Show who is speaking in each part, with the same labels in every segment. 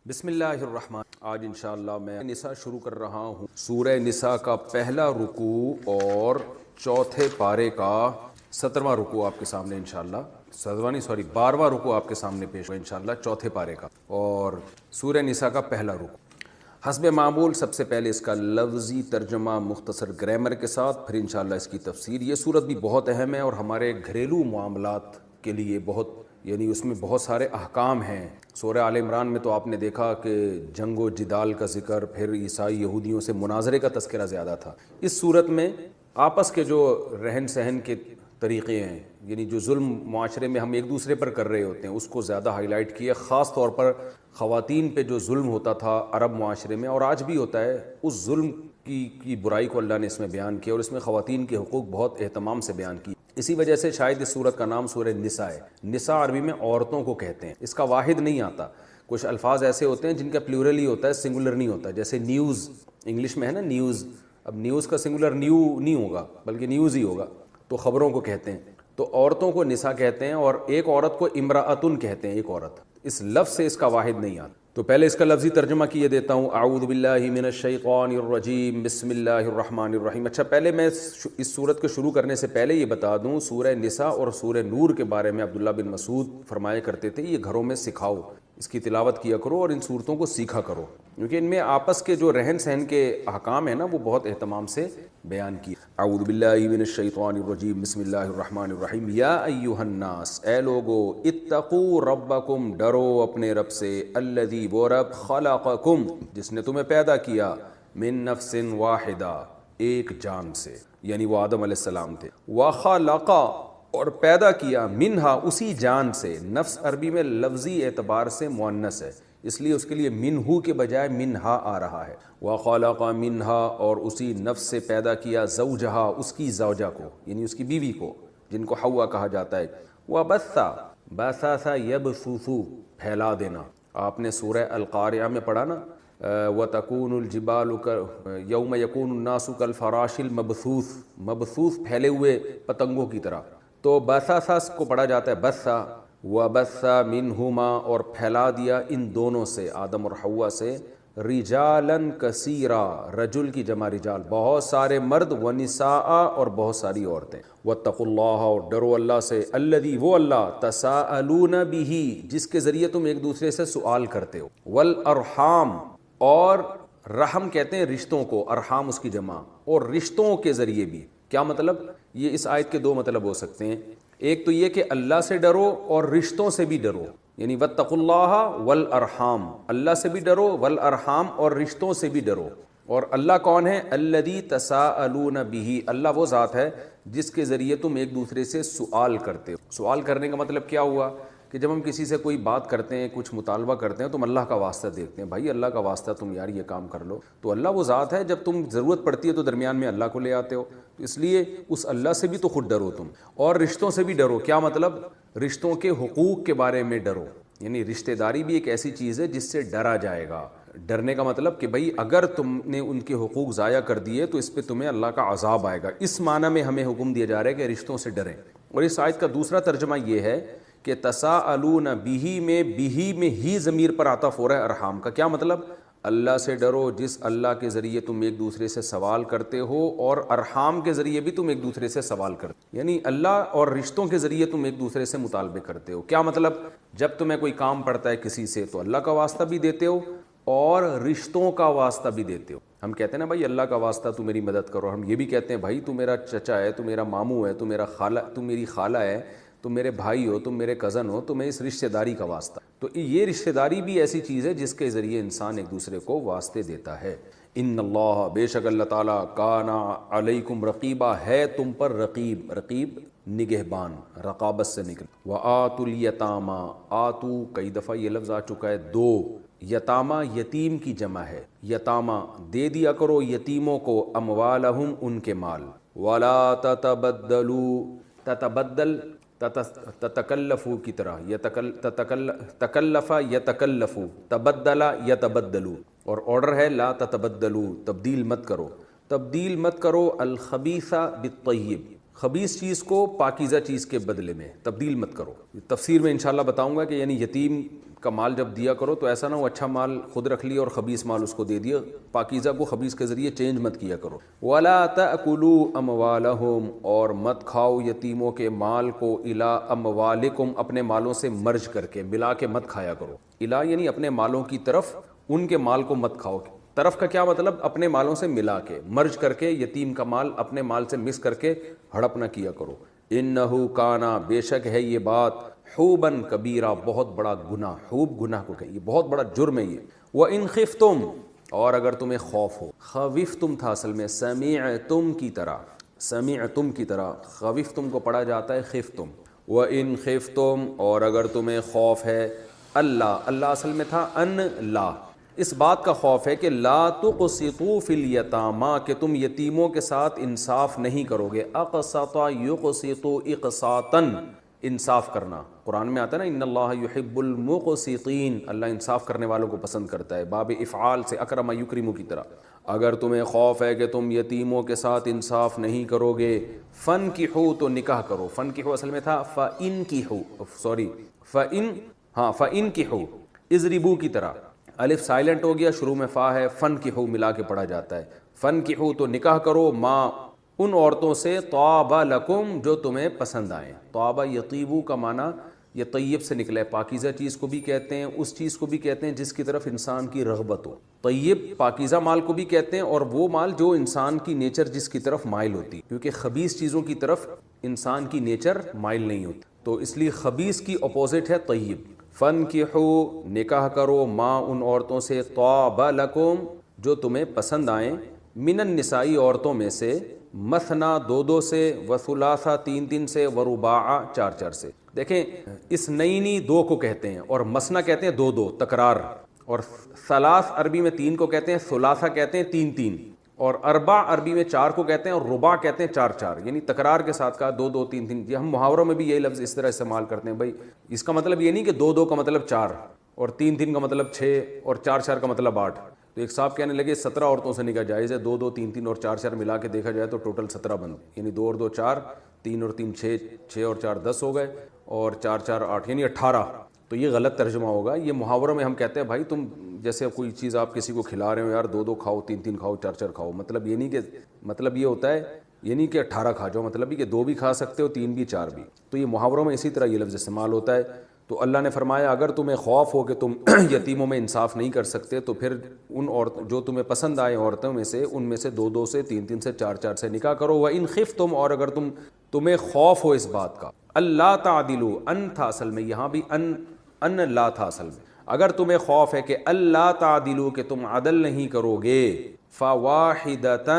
Speaker 1: بسم اللہ الرحمن. آج انشاءاللہ میں نساء شروع کر رہا ہوں. سورہ نساء کا پہلا رکوع اور چوتھے پارے کا 17واں رکوع آپ کے سامنے انشاءاللہ 12واں رکوع آپ کے سامنے پیش ہو انشاءاللہ چوتھے پارے کا اور سورہ نساء کا پہلا رکوع. حسب معمول سب سے پہلے اس کا لفظی ترجمہ مختصر گرامر کے ساتھ، پھر انشاءاللہ اس کی تفسیر. یہ صورت بھی بہت اہم ہے اور ہمارے گھریلو معاملات کے لیے بہت، یعنی اس میں بہت سارے احکام ہیں. سورہ آل عمران میں تو آپ نے دیکھا کہ جنگ و جدال کا ذکر، پھر عیسائی یہودیوں سے مناظرے کا تذکرہ زیادہ تھا. اس صورت میں آپس کے جو رہن سہن کے طریقے ہیں، یعنی جو ظلم معاشرے میں ہم ایک دوسرے پر کر رہے ہوتے ہیں، اس کو زیادہ ہائی لائٹ کیا. خاص طور پر خواتین پہ جو ظلم ہوتا تھا عرب معاشرے میں اور آج بھی ہوتا ہے، اس ظلم کی برائی کو اللہ نے اس میں بیان کیا اور اس میں خواتین کے حقوق بہت اہتمام سے بیان کی. اسی وجہ سے شاید اس صورت کا نام سورہ نساء ہے. نساء عربی میں عورتوں کو کہتے ہیں. اس کا واحد نہیں آتا. کچھ الفاظ ایسے ہوتے ہیں جن کا پلیورل ہی ہوتا ہے، سنگولر نہیں ہوتا. جیسے نیوز، انگلش میں ہے نا نیوز. اب نیوز کا سنگولر نیو نہیں ہوگا بلکہ نیوز ہی ہوگا، تو خبروں کو کہتے ہیں. تو عورتوں کو نساء کہتے ہیں اور ایک عورت کو امرأتن کہتے ہیں، ایک عورت. اس لفظ سے اس کا واحد نہیں آتا. تو پہلے اس کا لفظی ترجمہ کیے دیتا ہوں. اعوذ باللہ من الشیطان الرجیم، بسم اللہ الرحمن الرحیم. اچھا، پہلے میں اس سورت کو شروع کرنے سے پہلے یہ بتا دوں، سورہ نساء اور سورہ نور کے بارے میں عبداللہ بن مسعود فرمایا کرتے تھے، یہ گھروں میں سکھاؤ، اس کی تلاوت کیا کرو اور ان صورتوں کو سیکھا کرو، کیونکہ ان میں آپس کے جو رہن سہن کے احکام ہیں نا، وہ بہت اہتمام سے بیان کیے. اعوذ باللہ من الشیطان الرجیم، بسم اللہ الرحمن الرحیم. یا ایھا الناس، اے لوگو، اتقوا ربکم، ڈرو اپنے رب سے، الذی، وہ رب، خلقکم، جس نے تمہیں پیدا کیا، من نفس واحدہ، ایک جان سے، یعنی وہ آدم علیہ السلام تھے. وخلق، اور پیدا کیا، منہا، اسی جان سے. نفس عربی میں لفظی اعتبار سے مؤنث ہے، اس لیے اس کے لیے منہو کے بجائے منہا آ رہا ہے. وخلق منہا، اور اسی نفس سے پیدا کیا، زوجہا، اس کی زوجہ کو، یعنی اس کی بیوی کو، جن کو حوا کہا جاتا ہے. وبثا، بثا یبث، پھیلا دینا. آپ نے سورہ القارعہ میں پڑھا نا، وَتَكُونُ الْجِبَالُ يَوْمَ يَكُونُ النَّاسُ كَالْفَرَاشِ الْمَبْثُوثِ، مبثوث پھیلے ہوئے پتنگوں کی طرح. تو بثا کو پڑھا جاتا ہے بثا. وَبَثَّ مِنْهُمَا، اور پھیلا دیا ان دونوں سے، آدم اور حوا سے، رِجَالًا كَثِيرًا، رجل کی جمع رجال، بہت سارے مرد، وَنِسَاءَ، اور بہت ساری عورتیں. وَاتَّقُوا اللَّهَ، اور ڈرو اللہ سے، الَّذِي، وہ اللہ، تَسَاءَلُونَ بِهِ، جس کے ذریعے تم ایک دوسرے سے سوال کرتے ہو. وَالْأَرْحَامَ، اور رحم کہتے ہیں رشتوں کو، ارحام اس کی جمع، اور رشتوں کے ذریعے بھی. کیا مطلب؟ یہ اس آیت کے دو مطلب ہو سکتے ہیں. ایک تو یہ کہ اللہ سے ڈرو اور رشتوں سے بھی ڈرو، یعنی واتقوا اللہ والارحام، اللہ سے بھی ڈرو، والارحام، اور رشتوں سے بھی ڈرو. اور اللہ کون ہے؟ الذی تساءلون بہ، اللہ وہ ذات ہے جس کے ذریعے تم ایک دوسرے سے سوال کرتے ہو. سوال کرنے کا مطلب کیا ہوا کہ جب ہم کسی سے کوئی بات کرتے ہیں، کچھ مطالبہ کرتے ہیں، تو ہم اللہ کا واسطہ دیکھتے ہیں، بھائی اللہ کا واسطہ تم یار یہ کام کر لو. تو اللہ وہ ذات ہے، جب تم ضرورت پڑتی ہے تو درمیان میں اللہ کو لے آتے ہو. تو اس لیے اس اللہ سے بھی تو خود ڈرو تم، اور رشتوں سے بھی ڈرو. کیا مطلب؟ رشتوں کے حقوق کے بارے میں ڈرو، یعنی رشتہ داری بھی ایک ایسی چیز ہے جس سے ڈرا جائے گا. ڈرنے کا مطلب کہ بھئی اگر تم نے ان کے حقوق ضائع کر دیے تو اس پہ تمہیں اللہ کا عذاب آئے گا. اس معنی میں ہمیں حکم دیا جا رہا ہے کہ رشتوں سے ڈریں. اور اس آیت کا دوسرا ترجمہ یہ ہے کہ تساءلون بہ میں، بہ میں ہی ضمیر پر عطف ہو رہا ہے ارحام کا. کیا مطلب؟ اللہ سے ڈرو جس اللہ کے ذریعے تم ایک دوسرے سے سوال کرتے ہو، اور ارحام کے ذریعے بھی تم ایک دوسرے سے سوال کرتے ہو، یعنی اللہ اور رشتوں کے ذریعے تم ایک دوسرے سے مطالبے کرتے ہو. کیا مطلب؟ جب تمہیں کوئی کام پڑتا ہے کسی سے تو اللہ کا واسطہ بھی دیتے ہو اور رشتوں کا واسطہ بھی دیتے ہو. ہم کہتے ہیں نا بھائی اللہ کا واسطہ تو میری مدد کرو. ہم یہ بھی کہتے ہیں بھائی تو میرا چچا ہے، تو میرا ماموں ہے، تو میرا خالہ، تو میری خالہ ہے، تم میرے بھائی ہو، تم میرے کزن ہو، تمہیں اس رشتہ داری کا واسطہ. تو یہ رشتہ داری بھی ایسی چیز ہے جس کے ذریعے انسان ایک دوسرے کو واسطے دیتا ہے. ان اللہ، بے شک اللہ تعالیٰ، کانا علیکم رقیبہ، ہے تم پر رقیب. رقیب نگہبان، رقابت سے نکل. وآتوا الیتامی، آتو کئی دفعہ یہ لفظ آ چکا ہے، دو. یتامہ یتیم کی جمع ہے. یتامہ، دے دیا کرو یتیموں کو، اموالہم، ان کے مال. ولا تتبدلوا، تتبدل تتکلفو کی طرح، تکلف یتکلفو، تبدل یتبدلو. اور آرڈر ہے لا تتبدلو، تبدیل مت کرو. تبدیل مت کرو الخبیث بالطیب، خبیث چیز کو پاکیزہ چیز کے بدلے میں تبدیل مت کرو. تفسیر میں انشاءاللہ بتاؤں گا کہ یعنی یتیم کا مال جب دیا کرو تو ایسا نہ ہو اچھا مال خود رکھ لیا اور خبیث مال اس کو دے دیا. پاکیزہ کو خبیث کے ذریعے چینج مت کیا کرو. وَلَا تَأْكُلُوا أَمْوَالَهُمْ اور مت کھاؤ یتیموں کے مال کو إِلَىٰ أَمْوَالِكُمْ اپنے مالوں سے مرج کر کے، ملا کے مت کھایا کرو. الا یعنی اپنے مالوں کی طرف ان کے مال کو مت کھاؤ. طرف کا کیا مطلب؟ اپنے مالوں سے ملا کے، مرج کر کے یتیم کا مال اپنے مال سے مکس کر کے ہڑپ نہ کیا کرو. انہو کانا بے شک ہے یہ بات حوباً کبیرہ بہت بڑا گناہ. حوب گناہ کو کہیے، بہت بڑا جرم ہے یہ. وَإِنْ خِفْتُمْ اور اگر تمہیں خوف ہو، خوفتم تھا اصل میں سمعتم کی طرح، سمعتم کی طرح خوفتم کو پڑھا جاتا ہے خفتم. وَإِنْ خِفْتُمْ اور اگر تمہیں خوف ہے، اللہ اصل میں تھا ان لا، اس بات کا خوف ہے کہ لا تقسطوا فی الیتامی کہ تم یتیموں کے ساتھ انصاف نہیں کرو گے. اقسط یقسط اقساطا انصاف کرنا، قرآن میں آتا ہے نا ان اللہ یحب المقسطین، اللہ انصاف کرنے والوں کو پسند کرتا ہے، باب افعال سے اکرم یکرم کی طرح. اگر تمہیں خوف ہے کہ تم یتیموں کے ساتھ انصاف نہیں کرو گے، فانکحوا تو نکاح کرو. فانکحوا اصل میں تھا فانکحوا، سوری فانکحوا اضربوا کی طرح، الف سائلنٹ ہو گیا، شروع میں فا ہے، فانکحوا ملا کے پڑھا جاتا ہے. فانکحوا تو نکاح کرو، ماں ان عورتوں سے طاب لکم جو تمہیں پسند آئیں. طاب یطیبو کا معنی یہ طیب سے نکلا ہے، پاکیزہ چیز کو بھی کہتے ہیں، اس چیز کو بھی کہتے ہیں جس کی طرف انسان کی رغبت ہو. طیب پاکیزہ مال کو بھی کہتے ہیں اور وہ مال جو انسان کی نیچر جس کی طرف مائل ہوتی، کیونکہ خبیث چیزوں کی طرف انسان کی نیچر مائل نہیں ہوتی، تو اس لیے خبیث کی اپوزٹ ہے طیب. فانکحوا نکاح کرو، ماں ان عورتوں سے طاب لکم جو تمہیں پسند آئیں، من النسائی عورتوں میں سے، مثنا دو دو سے، وثلاثا تین تین سے، ورباع چار چار سے. دیکھیں اثنینی دو کو کہتے ہیں اور مثنا کہتے ہیں دو دو تکرار، اور ثلاث عربی میں تین کو کہتے ہیں، ثلاثہ کہتے ہیں تین تین، اور اربع عربی میں چار کو کہتے ہیں اور رباع کہتے ہیں چار چار، یعنی تکرار کے ساتھ کہا دو دو تین تین. یہ ہم محاوروں میں بھی یہی لفظ اس طرح استعمال کرتے ہیں. بھائی اس کا مطلب یہ نہیں کہ دو دو کا مطلب چار اور تین تین کا مطلب چھ اور چار چار کا مطلب 8. تو ایک صاحب کہنے لگے 17 عورتوں سے نکاح جائز ہے، دو دو تین تین اور چار چار ملا کے دیکھا جائے تو ٹوٹل 17 بن، یعنی 2 اور 2 4، 3 اور 3 6، 6 اور 4 10 ہو گئے، اور 4 4 8 یعنی 18. تو یہ غلط ترجمہ ہوگا. یہ محاوروں میں ہم کہتے ہیں بھائی تم جیسے کوئی چیز آپ کسی کو کھلا رہے ہو، یار 2 2 کھاؤ، 3 3 کھاؤ، 4 4 کھاؤ، مطلب یہ نہیں کہ، مطلب یہ ہوتا ہے یہ نہیں کہ 18 کھا جاؤ، مطلب یہ کہ 2 بھی کھا سکتے ہو، 3 بھی 4 بھی. تو یہ محاوروں میں اسی طرح یہ لفظ استعمال ہوتا ہے. تو اللہ نے فرمایا اگر تمہیں خوف ہو کہ تم یتیموں میں انصاف نہیں کر سکتے تو پھر ان عورتوں جو تمہیں پسند آئے عورتوں میں سے، ان میں سے 2 2 سے، 3 3 سے، 4 4 سے نکاح کرو. وَإِنْ خِفْتُمْ اور اگر تمہیں خوف ہو اس بات کا، اللہ تعدلوا ان تھا اصل میں، یہاں بھی ان لا تھا اصل میں. اگر تمہیں خوف ہے کہ اللہ تعدلوا کہ تم عدل نہیں کرو گے، فواحدۃ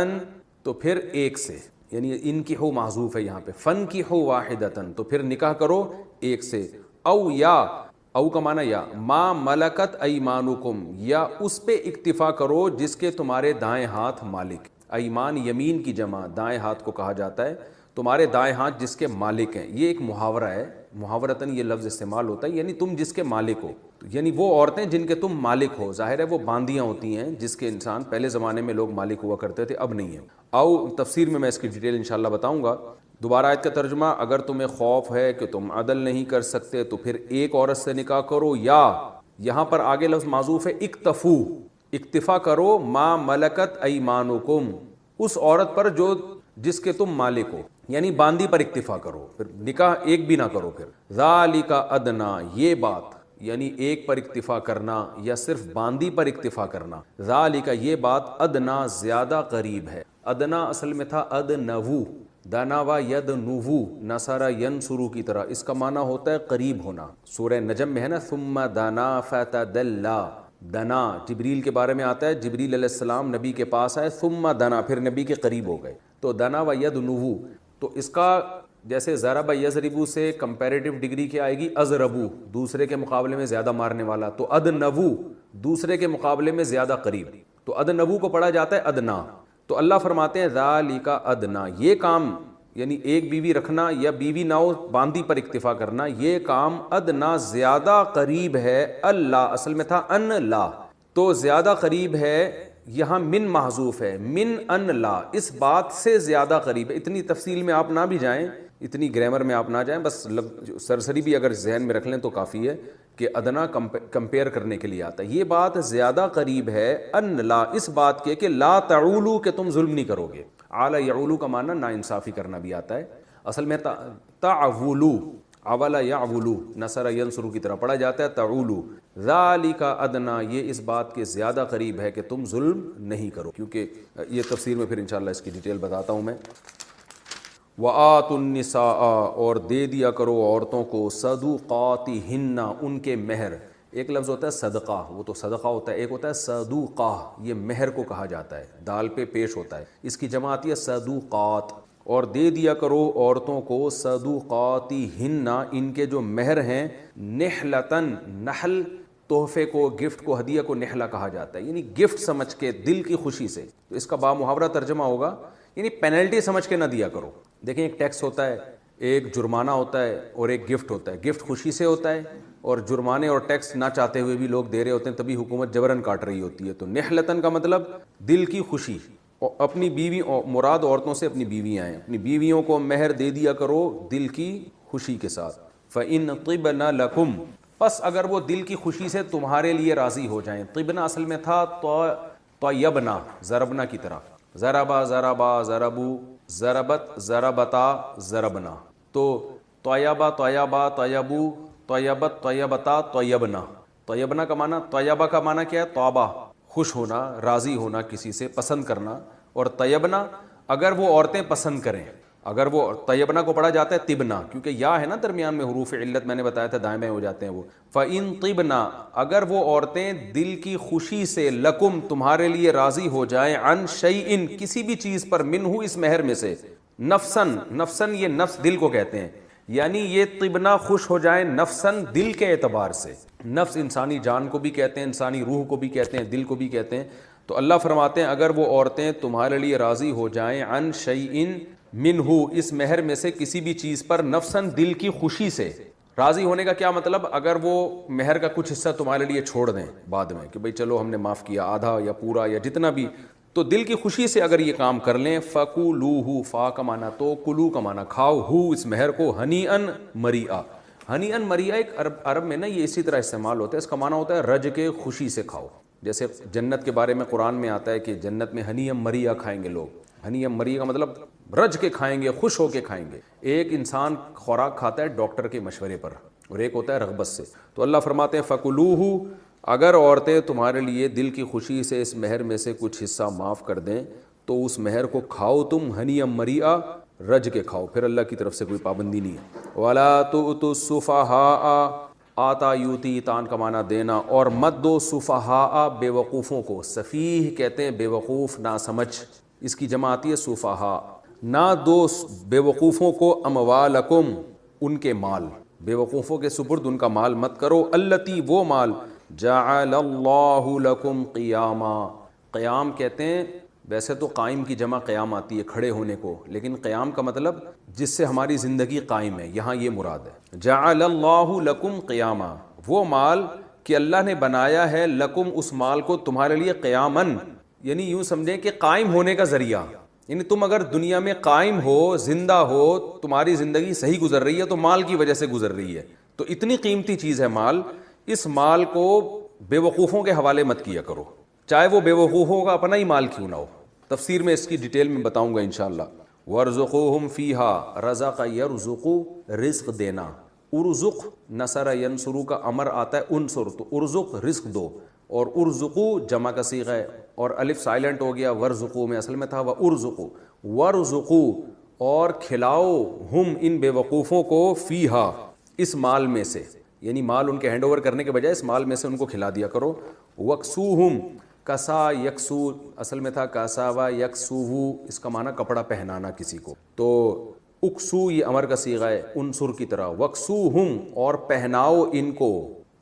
Speaker 1: تو پھر ایک سے، یعنی انکحوا معذوف ہے یہاں پہ، فانکحوا واحدۃ تو پھر نکاح کرو ایک سے، او یا او کا معنی یا، ما ملکت ایمانکم یا اس پہ اکتفا کرو جس کے تمہارے دائیں ہاتھ مالک. ایمان یمین کی جمع دائیں ہاتھ کو کہا جاتا ہے، تمہارے دائیں ہاتھ جس کے مالک ہیں. یہ ایک محاورہ ہے، محاورتاً یہ لفظ استعمال ہوتا ہے، یعنی تم جس کے مالک ہو، یعنی وہ عورتیں جن کے تم مالک ہو. ظاہر ہے وہ باندیاں ہوتی ہیں جس کے انسان پہلے زمانے میں لوگ مالک ہوا کرتے تھے، اب نہیں ہے. او تفسیر میں اس کی ڈیٹیل انشاءاللہ بتاؤں گا. دوبارہ آیت کا ترجمہ، اگر تمہیں خوف ہے کہ تم عدل نہیں کر سکتے تو پھر ایک عورت سے نکاح کرو، یا یہاں پر آگے لفظ معذوف ہے اکتفو، اکتفا کرو، ما ملکت ایمانکم اس عورت پر جو جس کے تم مالک ہو، یعنی باندی پر اکتفا کرو، پھر نکاح ایک بھی نہ کرو. پھر ذالک ادنا یہ بات، یعنی ایک پر اکتفا کرنا یا صرف باندی پر اکتفا کرنا، ذالک یہ بات ادنا زیادہ قریب ہے. ادنا اصل میں تھا ادنو، دناوا یدنو، نصر ینصرو کی طرح، اس کا معنی ہوتا ہے قریب ہونا. سورہ نجم میں ہے نا ثم دنا فتدلا، دنا جبریل کے بارے میں آتا ہے، جبریل علیہ السلام نبی کے پاس آئے، ثم دنا پھر نبی کے قریب ہو گئے. تو دنا و یدنو، تو اس کا جیسے ضرب یضربو سے کمپیریٹیو ڈگری کیا آئے گی، اضربو دوسرے کے مقابلے میں زیادہ مارنے والا، تو ادنو دوسرے کے مقابلے میں زیادہ قریب، تو ادنو کو پڑھا جاتا ہے ادنا. تو اللہ فرماتے ہیں ذالک ادنا یہ کام، یعنی ایک بیوی رکھنا یا بیوی نہ ہو باندی پر اکتفا کرنا، یہ کام ادنا زیادہ قریب ہے. اللہ اصل میں تھا ان لا، تو زیادہ قریب ہے یہاں من محذوف ہے، من ان لا اس بات سے زیادہ قریب ہے. اتنی تفصیل میں آپ نہ بھی جائیں، اتنی گرامر میں آپ نہ جائیں، بس سرسری بھی اگر ذہن میں رکھ لیں تو کافی ہے کہ ادنا کمپیئر کرنے کے لیے آتا ہے. یہ بات زیادہ قریب ہے ان لا اس بات کے کہ لا تعولو کہ تم ظلم نہیں کرو گے. اعلی یعولو کا معنی نا انصافی کرنا بھی آتا ہے. اصل میں تعولو اولا یعولو نصر ینصرو کی طرح پڑھا جاتا ہے تعولو. ذالک ادنا یہ اس بات کے زیادہ قریب ہے کہ تم ظلم نہیں کرو، کیونکہ یہ تفسیر میں پھر انشاءاللہ اس کی ڈیٹیل بتاتا ہوں میں. وآتوا النساء اور دے دیا کرو عورتوں کو صدقاتہن ان کے مہر. ایک لفظ ہوتا ہے صدقہ، وہ تو صدقہ ہوتا ہے، ایک ہوتا ہے صدوقہ، یہ مہر کو کہا جاتا ہے، دال پہ پیش ہوتا ہے، اس کی جمع آتی ہے صدوقات. اور دے دیا کرو عورتوں کو صدقاتہن ان کے جو مہر ہیں، نحلتن نحل تحفے کو، گفٹ کو، ہدیہ کو نحلہ کہا جاتا ہے، یعنی گفٹ سمجھ کے دل کی خوشی سے. تو اس کا بامحاورہ ترجمہ ہوگا یعنی پینلٹی سمجھ کے نہ دیا کرو. دیکھیں ایک ٹیکس ہوتا ہے، ایک جرمانہ ہوتا ہے اور ایک گفٹ ہوتا ہے. گفٹ خوشی سے ہوتا ہے اور جرمانے اور ٹیکس نہ چاہتے ہوئے بھی لوگ دے رہے ہوتے ہیں، تبھی حکومت جبرن کاٹ رہی ہوتی ہے. تو نحلتن کا مطلب دل کی خوشی. اپنی بیوی، مراد عورتوں سے اپنی بیویاں ہیں، اپنی بیویوں کو مہر دے دیا کرو دل کی خوشی کے ساتھ. فَإِن طِبْنَ لَكُمْ پس اگر وہ دل کی خوشی سے تمہارے لیے راضی ہو جائیں. طبنا اصل میں تھا طیبنا، ضربنا کی طرح، ضربا ضربا ضربو، ضربت ضربتا ضربنا. تو طیبہ طیبہ طیبو، طیبت طیبتا طیبنا. طیبنا کا معنی، طیبہ کا معنی کیا ہے؟ طابہ، خوش ہونا، راضی ہونا، کسی سے پسند کرنا. اور طیبنا اگر وہ عورتیں پسند کریں، اگر وہ طیبنا کو پڑھا جاتا ہے طبنا، کیونکہ یا ہے نا درمیان میں حروف علت، میں نے بتایا تھا دائیں بائیں ہو جاتے ہیں وہ. فَإِن طِبْنَا اگر وہ عورتیں دل کی خوشی سے لکم تمہارے لیے راضی ہو جائیں، عن شیئن کسی بھی چیز پر، منہو اس مہر میں سے، نفسن، نفسن یہ نفس دل کو کہتے ہیں، یعنی یہ طبنا خوش ہو جائیں نفسن دل کے اعتبار سے. نفس انسانی جان کو بھی کہتے ہیں، انسانی روح کو بھی کہتے ہیں، دل کو بھی کہتے ہیں. تو اللہ فرماتے ہیں اگر وہ عورتیں تمہارے لیے راضی ہو جائیں، عن شیئن منہو اس مہر میں سے کسی بھی چیز پر، نفسن دل کی خوشی سے. راضی ہونے کا کیا مطلب؟ اگر وہ مہر کا کچھ حصہ تمہارے لیے چھوڑ دیں بعد میں کہ بھئی چلو ہم نے معاف کیا، آدھا یا پورا یا جتنا بھی، تو دل کی خوشی سے اگر یہ کام کر لیں. فَكُلُوهُ فا کا معنی تو، کلو کا معنی کھاؤ، ہو اس مہر کو، ہنیئن مریئا. ہنیئن مریئا ایک عرب میں نا یہ اسی طرح استعمال ہوتا ہے، اس کا معنی ہوتا ہے رج کے خوشی سے کھاؤ. جیسے جنت کے بارے میں قرآن میں آتا ہے کہ جنت میں ہنیم مریئا کھائیں گے لوگ. ہنیم مریئا کا مطلب رج کے کھائیں گے، خوش ہو کے کھائیں گے. ایک انسان خوراک کھاتا ہے ڈاکٹر کے مشورے پر، اور ایک ہوتا ہے رغبت سے. تو اللہ فرماتے ہیں فَكُلُوهُ اگر عورتیں تمہارے لیے دل کی خوشی سے اس مہر میں سے کچھ حصہ معاف کر دیں تو اس مہر کو کھاؤ تم ہنیم مریئا، رج کے کھاؤ، پھر اللہ کی طرف سے کوئی پابندی نہیں ہے. وَلَا تُؤْتُوا السُّفَهَاءَ آتا یوتی تان کا معنی دینا، اور مت دو سفہاء بے وقوفوں کو. سفیہ کہتے ہیں بے وقوف، نا سمجھ، اس کی جمع آتی ہے سفہاء. نہ دو بے وقوفوں کو اموالکم ان کے مال، بے وقوفوں کے سپرد ان کا مال مت کرو. التی وہ مال، جعل اللہ لکم قیاما. قیام کہتے ہیں ویسے تو قائم کی جمع قیام آتی ہے کھڑے ہونے کو، لیکن قیام کا مطلب جس سے ہماری زندگی قائم ہے، یہاں یہ مراد ہے. جعل اللہ لکم قیاما وہ مال کہ اللہ نے بنایا ہے، لکم اس مال کو تمہارے لیے، قیامن یعنی یوں سمجھیں کہ قائم ہونے کا ذریعہ. یعنی تم اگر دنیا میں قائم ہو، زندہ ہو، تمہاری زندگی صحیح گزر رہی ہے تو مال کی وجہ سے گزر رہی ہے. تو اتنی قیمتی چیز ہے مال، اس مال کو بے وقوفوں کے حوالے مت کیا کرو، چاہے وہ بے وقوفوں کا اپنا ہی مال کیوں نہ ہو. تفسیر میں اس کی ڈیٹیل میں بتاؤں گا انشاءاللہ. وَارْزُقُوهُمْ فِيهَا رَزَقَ يَرْزُقُ رزق دینا. ارزق نصر ینصرو کا امر آتا ہے انصر، تو ارزق رزق دو، اور ارزقو جمع کا صیغہ ہے اور الف سائلنٹ ہو گیا. ورزقو میں اصل میں تھا وارزقو، ورزقو اور کھلاؤ، ہم ان بے وقوفوں کو، فیہا اس مال میں سے، یعنی مال ان کے ہینڈ اوور کرنے کے بجائے اس مال میں سے ان کو کھلا دیا کرو. وکسوہم کسا یکسو اصل میں تھا کاساوا یکسوہو، اس کا معنی کپڑا پہنانا کسی کو. تو اکسو یہ امر کا صیغہ ہے انصر کی طرح. وکسوہم اور پہناؤ ان کو،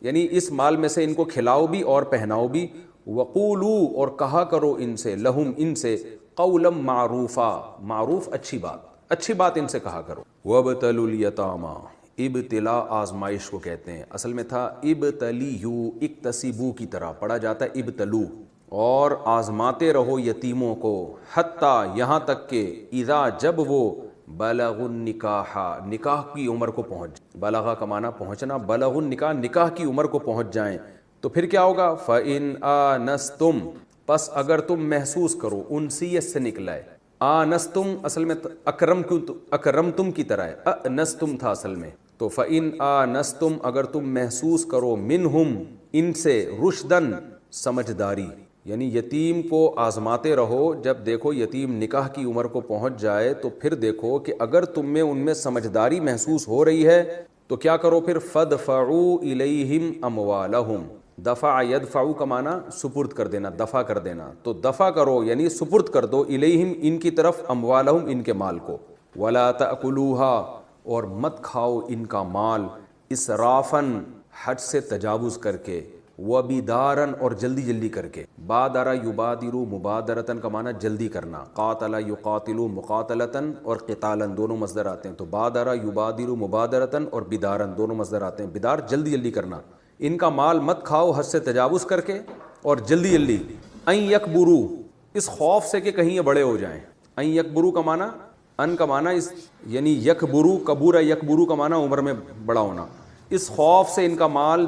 Speaker 1: یعنی اس مال میں سے ان کو کھلاؤ بھی اور پہناؤ بھی. وقولو اور کہا کرو ان سے، لہم ان سے، قولا معروفا معروف اچھی بات، اچھی بات ان سے کہا کرو. وابتلوا الیتاما ابتلا آزمائش کو کہتے ہیں، اصل میں تھا ابتلیو، اکتسبو کی طرح پڑھا جاتا ہے ابتلو. اور آزماتے رہو یتیموں کو، حتیٰ یہاں تک کہ اذا جب وہ بلغ النکاح نکاح کی عمر کو پہنچ، بلغا کا معنی پہنچنا، بلغ النکاح نکاح کی عمر کو پہنچ جائیں، تو پھر کیا ہوگا؟ فَإِنْ آنَسْتُمْ پس اگر تم محسوس کرو، انسیت سے نکلا ہے، آنستم اصل میں اکرمتم کی طرح ہے، انستم تھا اصل میں، تو فَإِنْ آنَسْتُمْ اگر تم محسوس کرو، منہم ان سے، رشدن سمجھداری، یعنی یتیم کو آزماتے رہو، جب دیکھو یتیم نکاح کی عمر کو پہنچ جائے تو پھر دیکھو کہ اگر تم میں ان میں سمجھداری محسوس ہو رہی ہے تو کیا کرو پھر؟ فَادْفَعُوا إِلَيْهِمْ أَمْوَالَهُمْ، دفع یدفعو کا معنی سپرد کر دینا، دفع کر دینا، تو دفع کرو یعنی سپرد کر دو، الیہم ان کی طرف، اموالہم ان کے مال کو، ولا تأکلوها اور مت کھاؤ ان کا مال، اسرافن حد سے تجاوز کر کے، وبدارن اور جلدی جلدی کر کے، بادر یبادر مبادرتن کا معنی جلدی کرنا، قاتل یقاتل مقاتلتن اور قتالن دونوں مصدر آتے ہیں، تو بادر یبادر مبادرتن اور بدارن دونوں مصدر آتے ہیں، بدار جلدی جلدی کرنا، ان کا مال مت کھاؤ حد سے تجاوز کر کے اور جلدی جلدی، ان یکبرو اس خوف سے کہ کہیں یہ بڑے ہو جائیں، ان یکبرو کا معنی، ان کا معنی اس یعنی یکبرو، کبورہ یکبرو کا معنی عمر میں بڑا ہونا، اس خوف سے ان کا مال